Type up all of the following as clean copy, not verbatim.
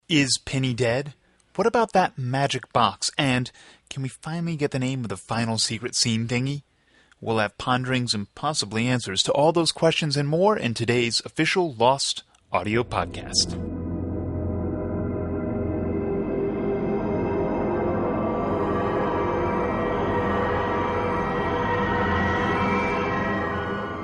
Is Penny dead? What about that magic box? And can we finally get the name of the final secret scene thingy? We'll have ponderings and possibly answers to all those questions and more in today's official Lost audio podcast.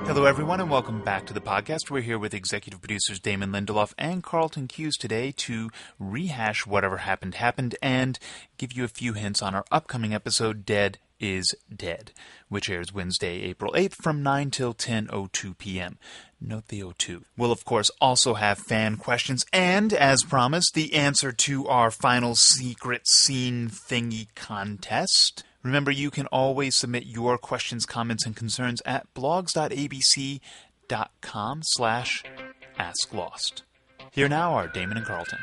Hello, everyone, and welcome back to the podcast. We're here with executive producers Damon Lindelof and Carlton Cuse today to rehash whatever happened, and give you a few hints on our upcoming episode, Dead is Dead, which airs Wednesday, April 8th from 9 till 10:02 p.m. Note the 02. We'll, of course, also have fan questions and, as promised, the answer to our final secret scene thingy contest. Remember, you can always submit your questions, comments, and concerns at blogs.abc.com/asklost. Here now are Damon and Carlton.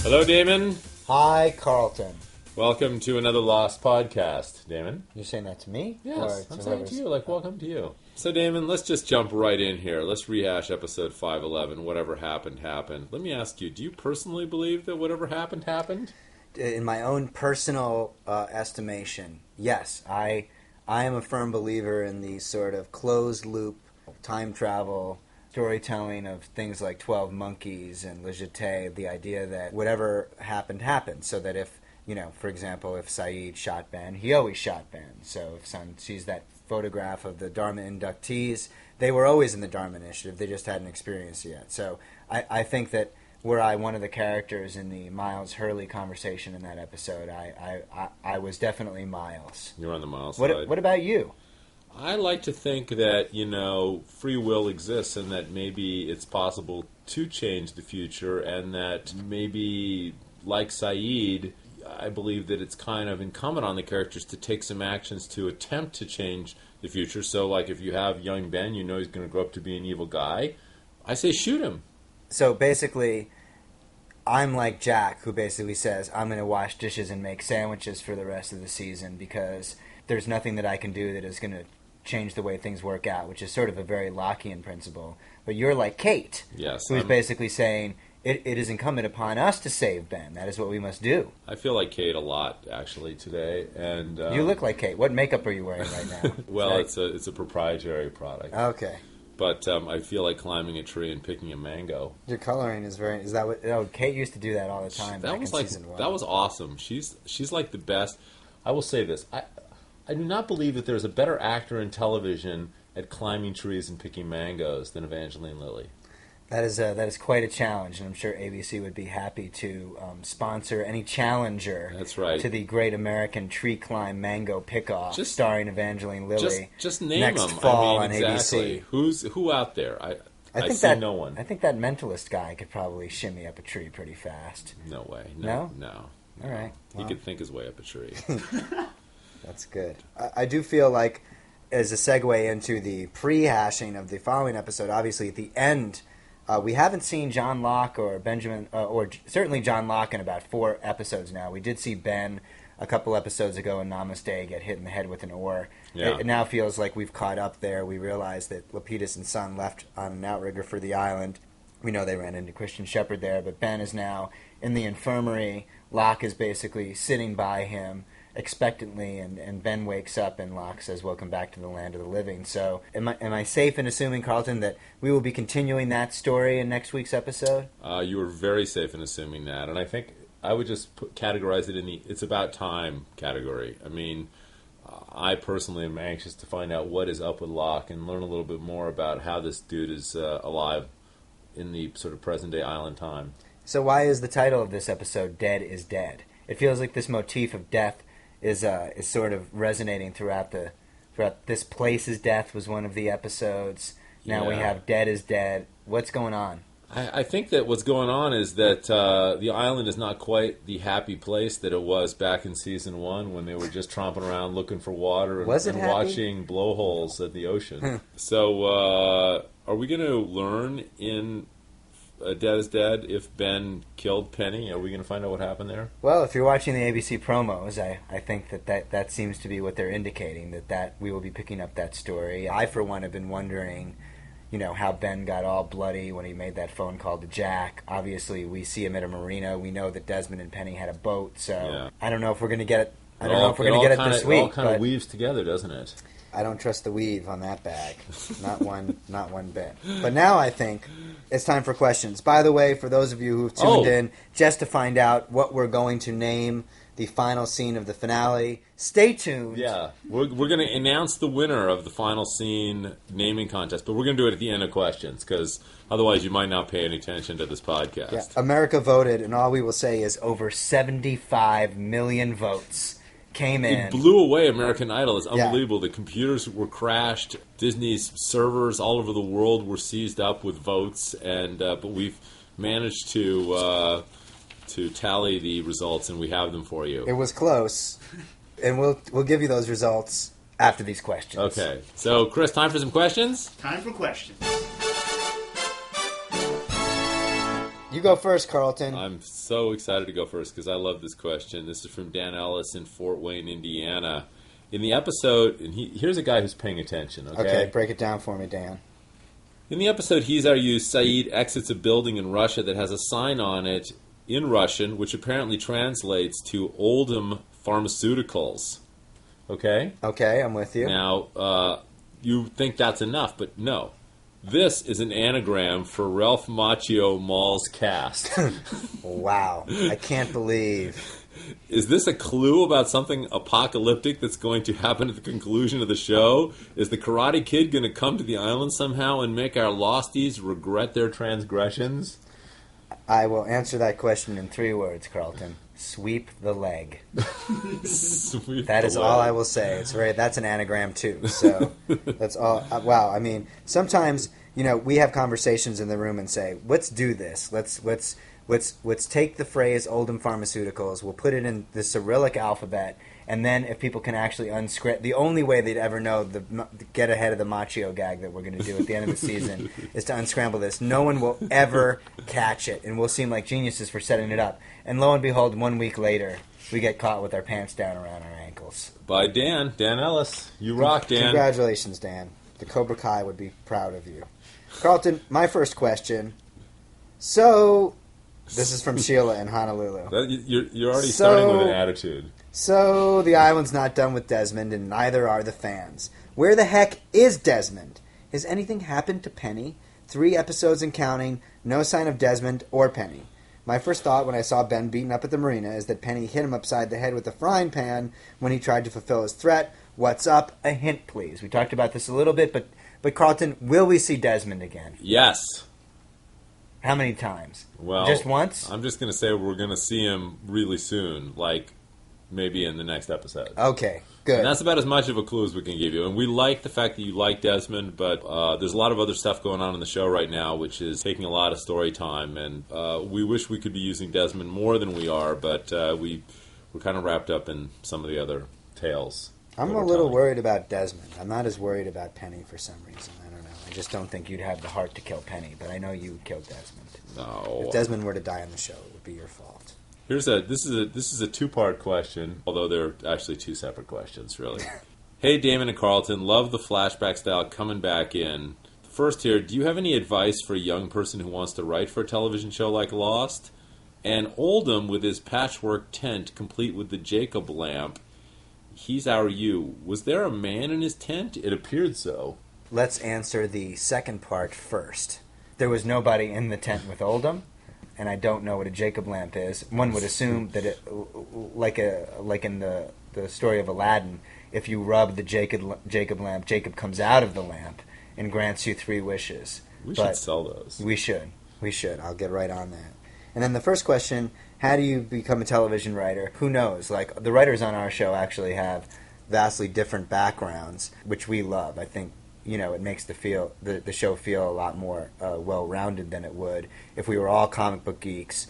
Hello, Damon. Hi, Carlton. Welcome to another Lost podcast, Damon. You're saying that to me? Yes, I'm saying to you, welcome to you. So, Damon, let's just jump right in here. Let's rehash episode 511, whatever happened, happened. Let me ask you, do you personally believe that whatever happened, happened? In my own personal estimation, yes. I am a firm believer in the sort of closed-loop time travel storytelling of things like 12 Monkeys and Le Jeté, the idea that whatever happened, happened. So that if, for example, if Sayid shot Ben, he always shot Ben. So if someone sees that photograph of the Dharma inductees, they were always in the Dharma Initiative, they just hadn't experienced it yet. So I think that were I one of the characters in the Miles Hurley conversation in that episode, I was definitely Miles. You're on the Miles side. What about you? I like to think that, free will exists and that maybe it's possible to change the future and that maybe, like Sayid, I believe that it's kind of incumbent on the characters to take some actions to attempt to change the future. So, like, if you have young Ben, he's going to grow up to be an evil guy. I say shoot him. So, basically, I'm like Jack, who basically says, I'm going to wash dishes and make sandwiches for the rest of the season because there's nothing that I can do that is going to change the way things work out, which is sort of a very Lockean principle. But you're like Kate, yes, who's basically saying, It is incumbent upon us to save Ben. That is what we must do. I feel like Kate a lot, actually, today. And you look like Kate. What makeup are you wearing right now? Well, it's a proprietary product. Okay. But I feel like climbing a tree and picking a mango. Your coloring is very... Is that what... Oh, Kate used to do that all the time back in season 1. That was awesome. She's like the best. I will say this. I do not believe that there's a better actor in television at climbing trees and picking mangoes than Evangeline Lilly. That is quite a challenge, and I'm sure ABC would be happy to sponsor any challenger. That's right. To the Great American Tree Climb Mango Pick-Off, starring Evangeline Lilly. Just name next them. fall on exactly. ABC. Who out there? I think see no one. I think that mentalist guy could probably shimmy up a tree pretty fast. No way. No. All right. He could think his way up a tree. That's good. I do feel like, as a segue into the pre-hashing of the following episode, obviously at the end. We haven't seen John Locke or Benjamin, or certainly John Locke in about 4 episodes now. We did see Ben a couple episodes ago in Namaste get hit in the head with an oar. Yeah. It now feels like we've caught up there. We realize that Lapidus and Son left on an outrigger for the island. We know they ran into Christian Shepherd there, but Ben is now in the infirmary. Locke is basically sitting by him expectantly, and Ben wakes up and Locke says, "Welcome back to the land of the living." So am I safe in assuming, Carlton, that we will be continuing that story in next week's episode? You were very safe in assuming that, and I think I would just categorize it in the "it's about time" category. I mean, I personally am anxious to find out what is up with Locke and learn a little bit more about how this dude is alive in the sort of present-day island time. So why is the title of this episode "Dead is Dead"? It feels like this motif of death is sort of resonating throughout this place's death was one of the episodes. Now we have Dead is Dead. What's going on? I think that what's going on is that the island is not quite the happy place that it was back in season 1 when they were just tromping around looking for water and watching blowholes at the ocean. So are we going to learn in Dead is Dead if Ben killed Penny? Are we going to find out what happened there? Well, if you're watching the ABC promos, I think that seems to be what they're indicating, that we will be picking up that story. I, for one, have been wondering, how Ben got all bloody when he made that phone call to Jack. Obviously, we see him at a marina. We know that Desmond and Penny had a boat, so Yeah. I don't know if we're going to get it. I don't know if we're going to get it this week. It all kind of but weaves together, doesn't it? I don't trust the weave on that bag. Not one bit. But now I think it's time for questions. By the way, for those of you who've tuned in just to find out what we're going to name the final scene of the finale, stay tuned. Yeah, we're going to announce the winner of the final scene naming contest, but we're going to do it at the end of questions, because otherwise you might not pay any attention to this podcast. Yeah. America voted, and all we will say is over 75 million votes came in. It blew away American Idol. It's unbelievable. Yeah. The computers were crashed. Disney's servers all over the world were seized up with votes, and but we've managed to tally the results, and we have them for you. It was close, and we'll give you those results after these questions. Okay. So, Chris, time for some questions? Time for questions. You go first, Carlton. I'm so excited to go first because I love this question. This is from Dan Ellis in Fort Wayne, Indiana. In the episode, and here's a guy who's paying attention, okay? Okay, break it down for me, Dan. In the episode, He's Our You, Saeed exits a building in Russia that has a sign on it in Russian, which apparently translates to Oldham Pharmaceuticals. Okay? Okay, I'm with you. Now, you think that's enough, but no. This is an anagram for Ralph Macchio Mall's cast. Wow. I can't believe. Is this a clue about something apocalyptic that's going to happen at the conclusion of the show? Is the Karate Kid going to come to the island somehow and make our losties regret their transgressions? I will answer that question in 3 words, Carlton. Sweep the leg. That is all I will say. That's an anagram too. So that's all. Wow. I mean, sometimes we have conversations in the room and say, "Let's do this. Let's take the phrase Oldham Pharmaceuticals. We'll put it in the Cyrillic alphabet, and then if people can actually unscript, the only way they'd ever know get ahead of the Macchio gag that we're going to do at the end of the season is to unscramble this. No one will ever catch it, and we'll seem like geniuses for setting it up. And lo and behold, 1 week later, we get caught with our pants down around our ankles. By Dan Ellis. You rock, Dan. Congratulations, Dan. The Cobra Kai would be proud of you. Carlton, my first question. So, this is from Sheila in Honolulu. You're already starting with an attitude. So, the island's not done with Desmond, and neither are the fans. Where the heck is Desmond? Has anything happened to Penny? 3 episodes and counting, no sign of Desmond or Penny. My first thought when I saw Ben beaten up at the marina is that Penny hit him upside the head with a frying pan when he tried to fulfill his threat. What's up? A hint, please. We talked about this a little bit, but Carlton, will we see Desmond again? Yes. How many times? Well, just once? I'm just going to say we're going to see him really soon, like maybe in the next episode. Okay, good. And that's about as much of a clue as we can give you. And we like the fact that you like Desmond, but there's a lot of other stuff going on in the show right now, which is taking a lot of story time. And we wish we could be using Desmond more than we are, but we're kind of wrapped up in some of the other tales. I'm a little worried about Desmond. I'm not as worried about Penny for some reason. I don't know. I just don't think you'd have the heart to kill Penny, but I know you would kill Desmond. No. If Desmond were to die on the show, it would be your fault. This is a 2-part question, although they're actually 2 separate questions, really. Hey, Damon and Carlton, love the flashback style coming back in. First here, do you have any advice for a young person who wants to write for a television show like Lost? And Oldham, with his patchwork tent complete with the Jacob lamp, He's Our You. Was there a man in his tent? It appeared so. Let's answer the second part first. There was nobody in the tent with Oldham, and I don't know what a Jacob lamp is. One would assume that it, like in the story of Aladdin, if you rub the Jacob lamp, Jacob comes out of the lamp and grants you 3 wishes. We should sell those. We should. I'll get right on that. And then the first question, how do you become a television writer? Who knows? Like, the writers on our show actually have vastly different backgrounds, which we love. I think, it makes the show feel a lot more well-rounded than it would if we were all comic book geeks.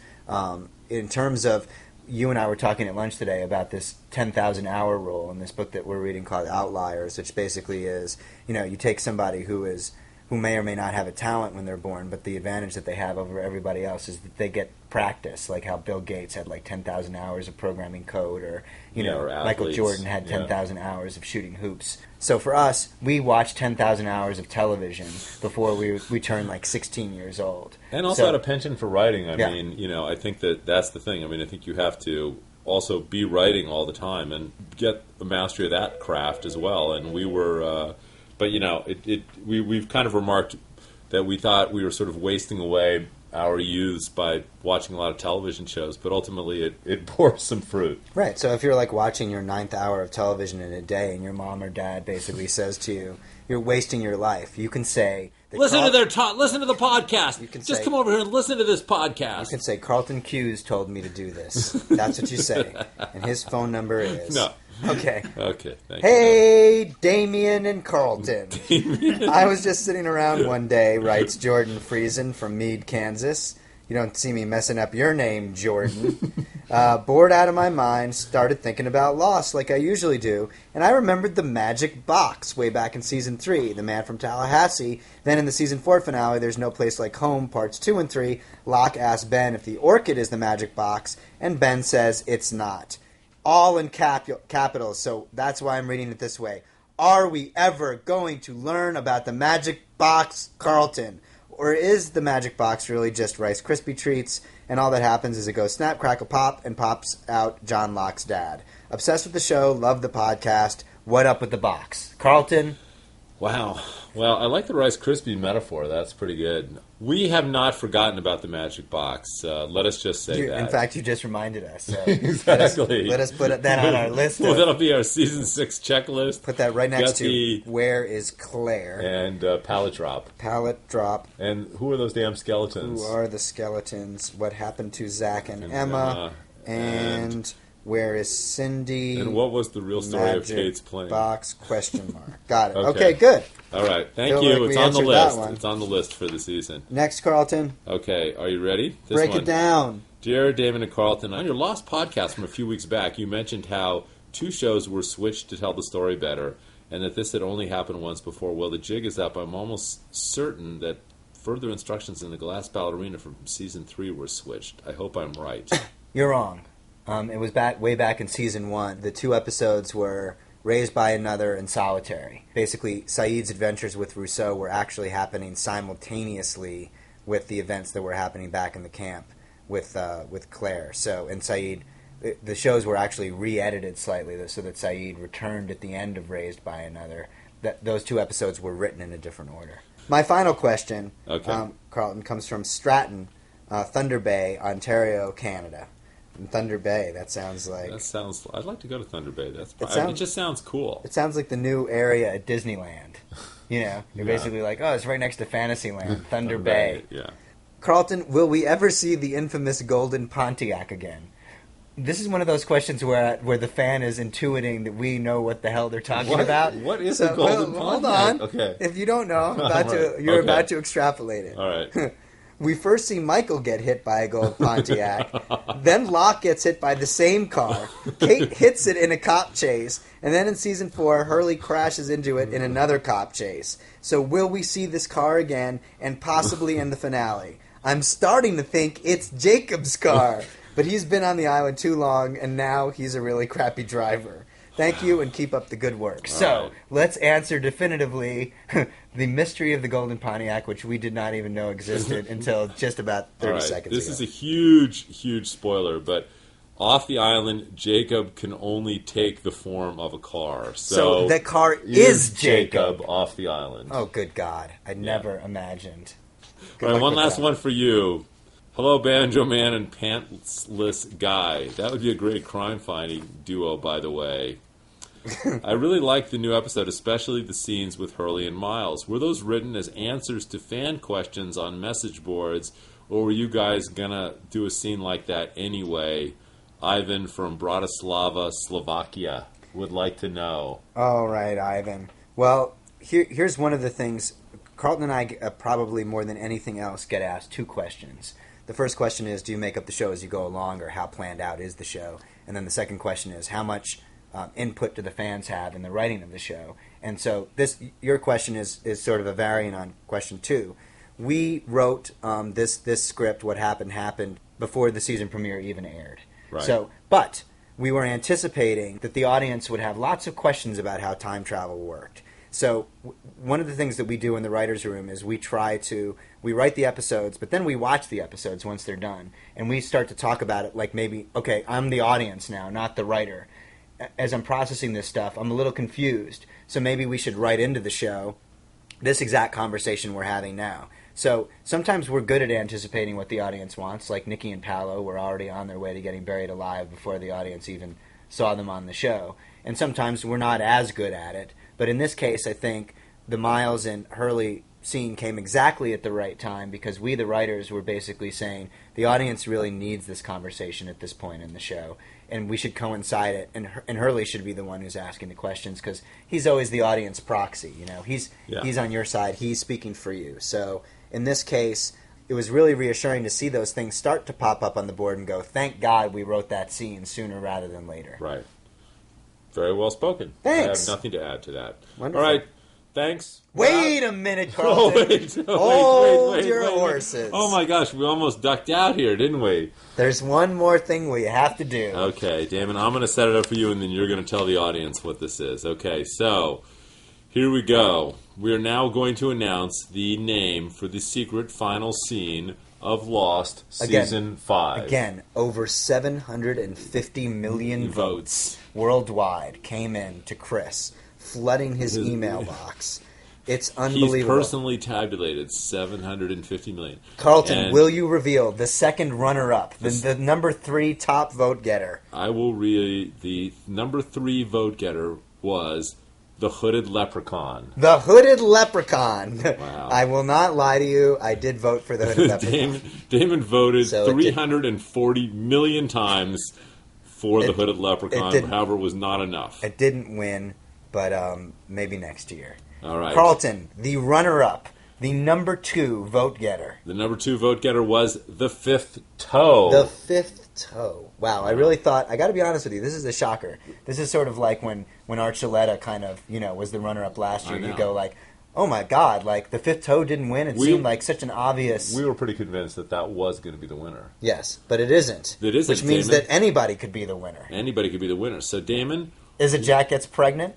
In terms of, you and I were talking at lunch today about this 10,000 hour rule in this book that we're reading called Outliers, which basically is, you take somebody who is who may or may not have a talent when they're born, but the advantage that they have over everybody else is that they get practice, like how Bill Gates had like 10,000 hours of programming code, or or Michael athletes. Jordan had 10,000 hours of shooting hoops. So for us, we watched 10,000 hours of television before we turned like 16 years old. And also had a penchant for writing. I Yeah. mean, I think that's the thing. I mean, I think you have to also be writing all the time and get a mastery of that craft as well. And we were, we've kind of remarked that we thought we were sort of wasting away our youths by watching a lot of television shows, but ultimately it bore some fruit. Right. So if you're like watching your 9th hour of television in a day, and your mom or dad basically says to you, "You're wasting your life," you can say, Listen to the podcast. You can Just say- come over here and listen to this podcast. You can say, "Carlton Cuse told me to do this." That's what you say. And his phone number is... No. Okay. Okay, thank you. Hey, Damien and Carlton. I was just sitting around one day, writes Jordan Friesen from Meade, Kansas. You don't see me messing up your name, Jordan. Bored out of my mind, started thinking about Lost like I usually do, and I remembered the magic box way back in Season 3, The Man from Tallahassee. Then in the Season 4 finale, There's No Place Like Home, Parts 2 and 3, Locke asks Ben if the orchid is the magic box, and Ben says it's not. All in capitals, so that's why I'm reading it this way. Are we ever going to learn about the magic box, Carlton? Or is the magic box really just Rice Krispie treats, and all that happens is it goes snap, crackle, pop, and pops out John Locke's dad? Obsessed with the show, love the podcast. What up with the box? Carlton? Wow. Well, I like the Rice Krispie metaphor. That's pretty good. We have not forgotten about the magic box. Let us just say that. In fact, you just reminded us. So Exactly. Let us put that on our list. Well, that'll be our Season 6 checklist. Put that right next to Jesse Where is Claire? and Pallet Drop. Palette drop. And who are those damn skeletons? Who are the skeletons? What happened to Zach and Emma? And And where is Cindy? And what was the real story of Magic Kate's plane? Box question mark. Got it. Okay. Okay, good. All right. Thank Feel you. like we It's on the answered that list. one. It's on the list for the season. Next, Carlton, Okay. Are you ready? This break one. it down. Dear Damon and Carlton, on your Lost podcast from a few weeks back, you mentioned how 2 shows were switched to tell the story better, and that this had only happened once before. Well, the jig is up. I'm almost certain that further instructions in The Glass Ballerina from Season 3 were switched. I hope I'm right. You're wrong. It was way back in Season 1. The 2 episodes were Raised by Another and Solitary. Basically, Saeed's adventures with Rousseau were actually happening simultaneously with the events that were happening back in the camp with Claire. So, and Saeed, the shows were actually re-edited slightly so that Saeed returned at the end of Raised by Another. Those 2 episodes were written in a different order. My final question, Okay. Carlton, comes from Stratton, Thunder Bay, Ontario, Canada. And Thunder Bay, that sounds like... I'd like to go to Thunder Bay. sounds- It just sounds cool. It sounds like the new area at Disneyland. You're Yeah. basically like, oh, it's right next to Fantasyland, Thunder Bay. Yeah. Carlton, will we ever see the infamous golden Pontiac again? This is one of those questions where the fan is intuiting that we know what the hell they're talking about. What is a golden Hold Pontiac? on. Okay. If you don't know, Right. you're Okay. about to extrapolate it. All right. We first see Michael get hit by a gold Pontiac. Then Locke gets hit by the same car. Kate hits it in a cop chase. And then in Season 4, Hurley crashes into it in another cop chase. So will we see this car again, and possibly in the finale? I'm starting to think it's Jacob's car. But he's been on the island too long, and now he's a really crappy driver. Thank you, and keep up the good work. So, right. let's answer definitively the mystery of the Golden Pontiac, which we did not even know existed until just about 30 All right. seconds This ago. is a huge, huge spoiler, but off the island, Jacob can only take the form of a car. So the car is Jacob Jacob. off the island. Oh, good God. I never imagined. Good All right, luck one with last that. one for you. Hello, Banjo Man and Pantsless Guy. That would be a great crime-fighting duo, by the way. I really liked the new episode, especially the scenes with Hurley and Miles. Were those written as answers to fan questions on message boards, or were you guys gonna do a scene like that anyway? Ivan from Bratislava, Slovakia would like to know. All right, Ivan. Well, here's one of the things. Carlton and I probably more than anything else get asked 2 questions. The first question is, do you make up the show as you go along, or how planned out is the show? And then the second question is, how much input do the fans have in the writing of the show. And so your question is sort of a variant on question 2. We wrote this script, What Happened, before the season premiere even aired. Right. But we were anticipating that the audience would have lots of questions about how time travel worked. So one of the things that we do in the writer's room is we write the episodes, but then we watch the episodes once they're done. And we start to talk about it like maybe, okay, I'm the audience now, not the writer. As I'm processing this stuff, I'm a little confused. So maybe we should write into the show this exact conversation we're having now. So sometimes we're good at anticipating what the audience wants, like Nikki and Paolo were already on their way to getting buried alive before the audience even saw them on the show. And sometimes we're not as good at it. But in this case, I think the Miles and Hurley scene came exactly at the right time because we, the writers, were basically saying the audience really needs this conversation at this point in the show, and we should coincide it. And Hurley should be the one who's asking the questions because he's always the audience proxy. You know, he's on your side. He's speaking for you. So in this case, it was really reassuring to see those things start to pop up on the board and go, thank God we wrote that scene sooner rather than later. Right. Very well spoken. Thanks. I have nothing to add to that. Wonderful. All right. Thanks. Wait a minute, Carlton. Wait, your horses. Oh my gosh, we almost ducked out here, didn't we? There's one more thing we have to do. Okay, Damon, I'm going to set it up for you, and then you're going to tell the audience what this is. Okay, so here we go. We are now going to announce the name for the secret final scene of Lost Season 5. Again, over 750 million votes worldwide came in to Chris, flooding his email box. It's unbelievable. He's personally tabulated 750 million. Carlton, will you reveal the second runner-up, the number 3 top vote getter? I will read the number 3 vote getter was the Hooded Leprechaun. The Hooded Leprechaun. Wow. I will not lie to you. I did vote for the Hooded Leprechaun. Damon voted 340 million times for the Hooded Leprechaun. However, it was not enough. It didn't win, but maybe next year. All right. Carlton, the runner-up, the number 2 vote getter. The number 2 vote getter was the Fifth Toe. The Fifth Toe. Wow, I really thought, I got to be honest with you, this is a shocker. This is sort of like when Archuleta kind of, was the runner-up last year. You go like, oh my God, like the Fifth Toe didn't win. It seemed like such an obvious... We were pretty convinced that was going to be the winner. Yes, but it isn't. It isn't, which means Damon. that anybody could be the winner. Anybody could be the winner. So, Damon... Is it Jack Gets Pregnant?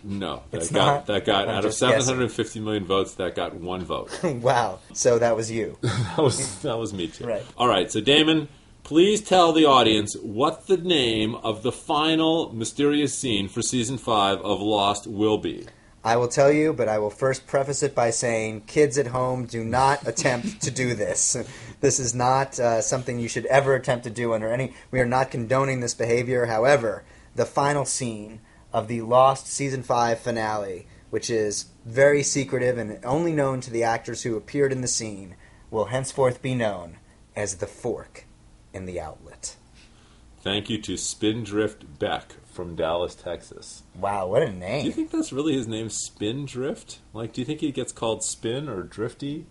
No. It's not? That got I'm out of just 750 million votes, that got 1 vote. Wow. So that was you. That was me, too. Right. All right, so Damon, please tell the audience what the name of the final mysterious scene for Season 5 of Lost will be. I will tell you, but I will first preface it by saying, kids at home, do not attempt to do this. This is not something you should ever attempt to do under any... We are not condoning this behavior. However, the final scene of the Lost Season 5 finale, which is very secretive and only known to the actors who appeared in the scene, will henceforth be known as the fork in the outlet. Thank you to Spindrift Beck from Dallas, Texas. Wow, what a name. Do you think that's really his name, Spindrift? Like, do you think he gets called Spin or Drifty?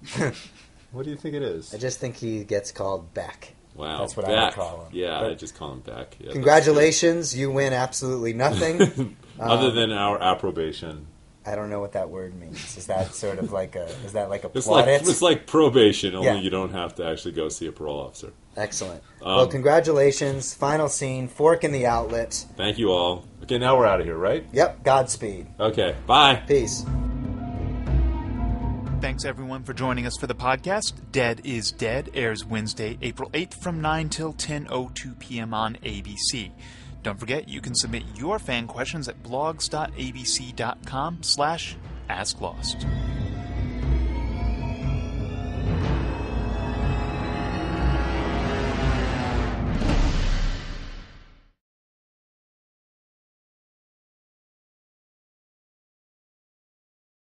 What do you think it is? I just think he gets called Beck. Wow, that's what Beck. I would call him. Yeah, but I just call him Beck. Yeah, congratulations, you win absolutely nothing. Other than our approbation. I don't know what that word means. Is that sort of like a It's plaudit? It's like probation, only you don't have to actually go see a parole officer. Excellent. Well, congratulations. Final scene, fork in the outlet. Thank you all. Okay, now we're out of here, right? Yep, Godspeed. Okay, bye. Peace. Thanks, everyone, for joining us for the podcast. Dead is Dead airs Wednesday, April 8th from 9 till 10:02 p.m. on ABC. Don't forget, you can submit your fan questions at blogs.abc.com/asklost.